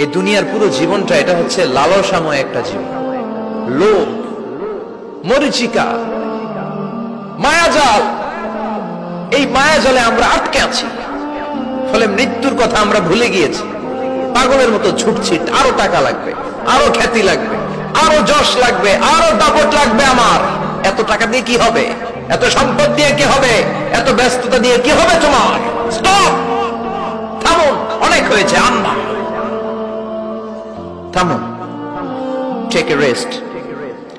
এই দুনিয়ার পুরো জীবনটা এটা হচ্ছে লালসাময় একটা জীবন, লোভ, মরিচিকা, মায়াজাল। এই মায়াজালে আমরা আটকে আছি, ফলে মৃত্যুর কথা আমরা ভুলে গিয়েছি। পাগলের মতো ছুটছি, আরো টাকা লাগবে, আরো খ্যাতি লাগবে, আরো যশ লাগবে, আরো দাপট লাগবে। আমার এত টাকা দিয়ে কি হবে? এত সম্পদ দিয়ে কি হবে? এত ব্যস্ততা দিয়ে কি হবে তোমার? স্টপ, থামুন, অনেক হয়েছে। আম্মা থামুন, take a rest,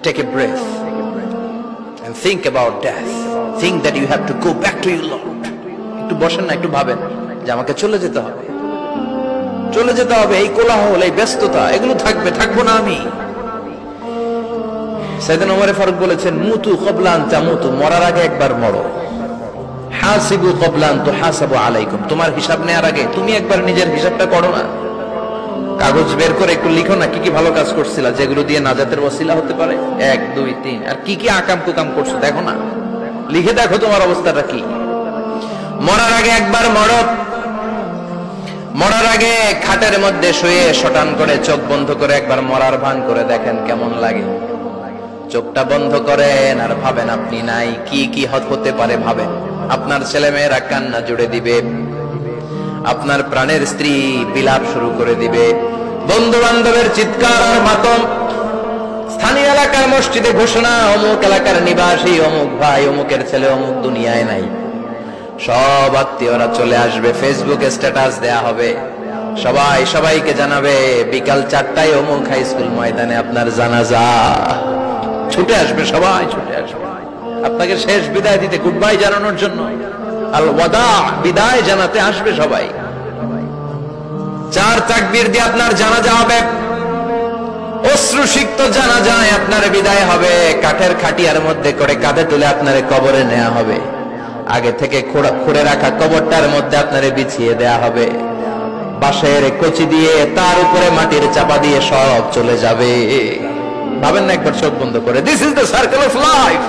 take a breath and think about death. Think that you have to go back to your Lord. একটু বসেন না, একটু ভাবেন যে আমাকে চলে যেতে হবে, চলে যেতে হবে। এই কোলাহল, এই ব্যস্ততা, এগুলো থাকবে, থাকবো না আমি। সাইয়েদনা ওমর ফারুক বলেছেন, মুতু ক্বাবলা আন তামুতু, মরার আগে একবার মরো। হাসিবু ক্বাবলা আন তুহাসাবু আলাইকুম, তোমার হিসাব নেওয়ার আগে তুমি একবার নিজের হিসাবটা করো না। কাগজ বের করে একটু লিখো না, কি কি ভালো কাজ করছিলা, যেগুলো দিয়ে নাজাতের ওসিলা হতে পারে। 1 2 3, আর কি কি আকাম কুকাম করছো দেখো না, লিখে দেখো তোমার অবস্থাটা কি। মরার আগে একবার মরো। মরার আগে খাটের মধ্যে শুয়ে শটান করে চোখ বন্ধ করে একবার মরার ভান করে দেখেন কেমন লাগে। চোখটা বন্ধ করেন আর ভাবেন আপনি নাই, কি কি হতে পারে ভাবেন। আপনার ছেলে মেয়েরা কান্না জুড়ে দিবে, আপনার প্রাণের স্ত্রী বিলাপ শুরু করে দিবে, বন্ধু বান্ধবের চিৎকার আর মাতম, স্থানীয় এলাকার মসজিদে ঘোষণা, অমুক এলাকার নিবাসী অমুক ভাই, অমুকের ছেলে অমুক দুনিয়ায় নাই। সব আত্মীয়রা চলে আসবে, ফেসবুকে স্ট্যাটাস দেয়া হবে, সবাই সবাইকে জানাবে বিকাল 4টায় অমুক হাই স্কুল ময়দানে আপনার জানাজা। ছুটে আসবে, সবাই ছুটে আসবে আপনাকে শেষ বিদায় দিতে, গুড বাই জানানোর জন্য, আল ওয়াদা, বিদায় জানাতে আসবে সবাই। 4 তাকবীর দিয়ে আপনার জানাজা হবে, অশ্রুসিক্ত জানাজায় আপনার বিদায় হবে। কাঠের খাটিয়ার মধ্যে করে কাঁধে তুলে আপনার কবরে নেওয়া হবে। আগে থেকে খুঁড়ে রাখা কবরটার মধ্যে আপনারে বিছিয়ে দেয়া হবে। বাঁশের কচি দিয়ে তার উপরে মাটির চাপা দিয়ে সব চলে যাবে। ভাবেন না একবার চোখ বন্ধ করে, this is the circle of life,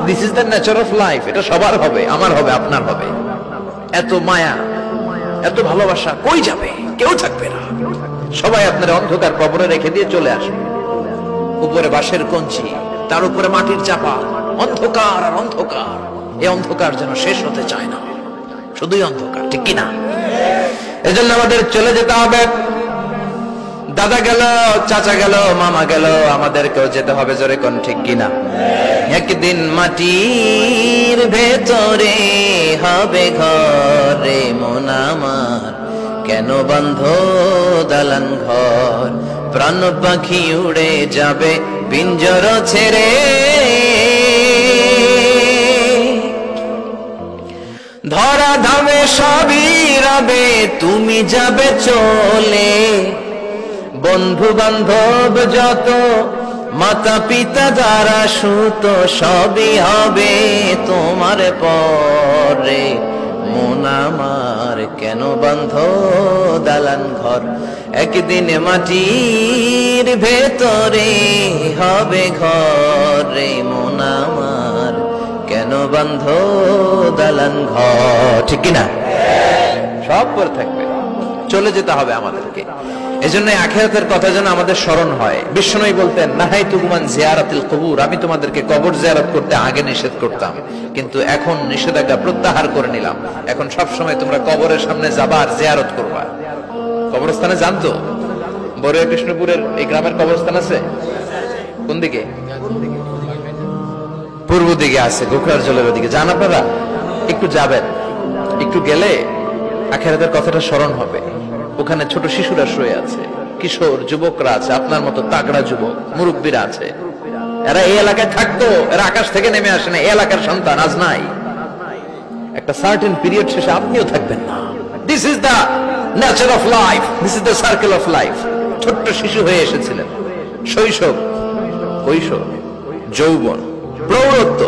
this is the nature of life. এটা সবার হবে, আমার হবে, আপনার হবে। এত মায়া, এত ভালোবাসা কই যাবে? কেউ থাকবে না, সবাই আপনার অন্ধকার কবরে রেখে দিয়ে চলে আসবে। উপরে বাঁশের কঞ্চি, তার উপরে মাটির চাপা, অন্ধকার আর অন্ধকার। এই অন্ধকার যেন শেষ হতে চায় না, শুধুই অন্ধকার, ঠিক কিনা? এজন্য আমাদের চলে যেতে হবে। দাদা গেল, চাচা গেল, মামা গেল, আমাদেরকেও যেতে হবে, জোরে কোন ঠিক কিনা? একদিন মাটির ভেতরে হবে ঘরে মন আমার, কেন বন্ধ দালান ঘর, প্রাণ পাখি উড়ে যাবে পিঞ্জর ছেড়ে। ধরা ধামে সবই রবে, তুমি যাবে চলে। বন্ধু বান্ধব যত, মাতা পিতা যারা সুত, সবই হবে তোমার পরে। মন আমার কেন বন্ধ দালান ঘর, একদিন মাটির ভেতরে হবে ঘরে মন আমার, কেন বন্ধ দালান ঘর, ঠিক কিনা? সব পরে থাকবে, চলে যেতে হবে আমাদেরকে। এজন্য আখিরাতের কথা যেন আমাদের স্মরণ হয়। বিশ্বনবী বলতেন, নাহাইতুকুম আন জিয়ারাতিল কুবুর, আমি তোমাদেরকে কবর জিয়ারত করতে আগে নিষেধ করতাম, কিন্তু এখন নিষেধাজ্ঞা প্রত্যাহার করে নিলাম। এখন সব সময় তোমরা কবরের সামনে যাবা আর জিয়ারত করবা। কবরস্থানে জানতো বড়ুয়া কৃষ্ণপুরের এই গ্রামের কবরস্থান আছে কোন দিকে? পূর্ব দিকে আছে, গোখরার জলের ওদিকে। যান আপনারা, একটু যাবেন, একটু গেলে আখিরাতের কথাটা স্মরণ হবে। ওখানে ছোট শিশুরা শুয়ে আছে, কিশোর যুবকরা আছে, আপনার মতো তাগড়া যুবক, মুরব্বীরা আছে। এরা এই এলাকায় থাকতো, এরা আকাশ থেকে নেমে আসে না, এই এলাকার সন্তান, আজ নাই। একটা সার্টেন পিরিয়ড শেষে আপনিও থাকবেন না। This is the nature of life, this is the circle of life. ছোট্ট শিশু হয়ে এসেছিলেন, শৈশব, কৈশোর, যৌবন, প্রৌঢ়ত্ব।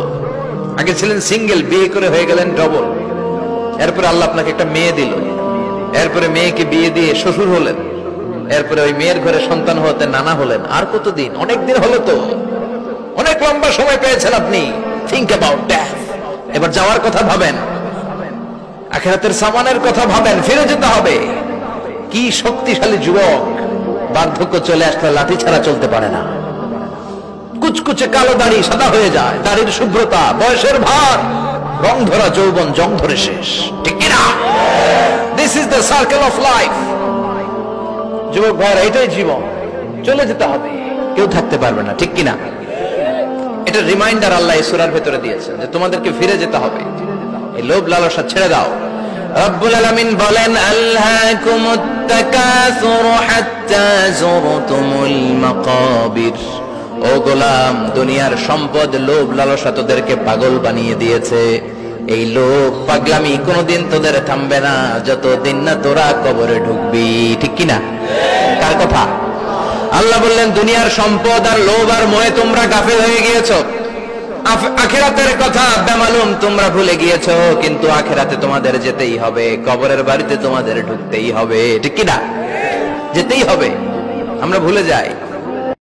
আগে ছিলেন সিঙ্গেল, বিয়ে করে হয়ে গেলেন ডবল। এরপরে আল্লাহ আপনাকে একটা মেয়ে দিল, এরপরে মেয়েকে বিয়ে দিয়ে শ্বশুর হলেন, এরপরে ওই মেয়ের ঘরে সন্তান হতে নানা হলেন। আর কতদিন? অনেক দিন হলো তো, অনেক লম্বা সময় পেয়েছেন আপনি। Think about death. এবার যাওয়ার কথা ভাবেন, আখিরাতের সামানের কথা ভাবেন, ফিরে যেতে হবে। কি শক্তিশালী যুবক, বার্ধক্য চলে আসলে লাঠি ছাড়া চলতে পারে না। কুচকুচে কালো দাড়ি সাদা হয়ে যায়, দাড়ির শুভ্রতা, বয়সের ভার, রং ধরা যৌবন জং ধরে শেষ, ঠিক কিনা? This is the circle of life. যুবক ভাইরা, এটাই জীবন, চলে যেতে হবে, কেউ থাকতে পারবে না, ঠিক কিনা? এটা রিমাইন্ডার আল্লাহ এই সূরার ভেতরে দিয়েছেন যে তোমাদেরকে ফিরে যেতে হবে, এই লোভ লালসা ছেড়ে দাও। রব্বুল আলামিন বলেন, আলহাকুমুত তাকাসুর হাত্তা যুরতুমুল মাকাবির। ও গোলাম, দুনিয়ার সম্পদ, লোভ লালসা তোদেরকে পাগল বানিয়ে দিয়েছে। এই লোভ পাগলামি কোনোদিন তোদের থামবে না যতদিন না তোরা কবরে ঢুকবি, ঠিক কিনা? কার কথা? আল্লাহ বললেন, দুনিয়ার সম্পদ আর লোভ আর মোহে তোমরা গাফেল হয়ে গিয়েছো। আখিরাতের কথা বেমালুম তোমরা ভুলে গিয়েছো, কিন্তু আখিরাতে তোমাদের যেতেই হবে, কবরের বাড়িতে তোমাদের ঢুকতেই হবে, ঠিক কিনা? যেতেই হবে। আমরা ভুলে যাই।